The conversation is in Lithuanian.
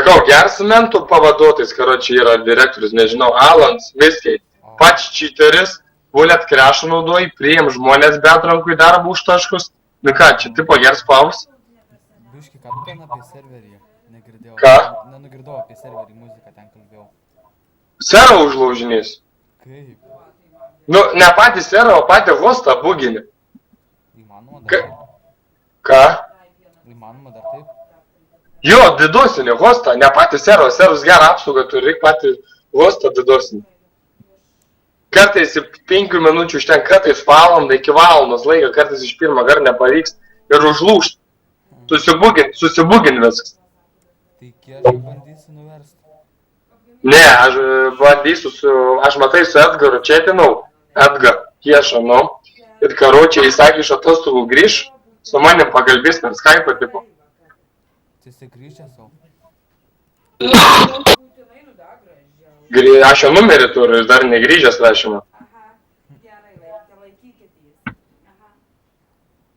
Sakau, geras mentų pavaduotis, karočiui yra direktorius, nežinau, Alans, Miskiai, pats čiteris, bulėt krešą naudoji, priėm žmonės be atrankų į darbą už taškus. Nu ką, čia tipo geras pavus? Biški, ką ten apie serverį? Negirdėjau. Ką? Nenugirdau apie serverį, muziką ten kalbėjau. Serą užlaužinys. Kaip? Nu, ne patį serą, o patį hostą buginį. Įmanoma dar taip? Ką? Įmanoma dar taip? Jo, didosinį hostą, ne patį serą, serus gerą apsaugą turi, reik patį hostą didosinį. Kartais 5 minučių užtenka, kartais valandą iki valandos laiką, kartais iš pirmą gar nepavyks ir užlūžt. Susibugin viskas. Tai kiek bandysi nuversti? Ne, aš bandysiu aš matai su Edgaru četinau, Edgar, kiešą, nu. Ir karočiai, jis sakė, iš atostogų grįž, su manim pagalbės per Skype tipo. Tai jisai grįžę savo? Aš jo numerį turiu, jis dar negrįžęs rašymą.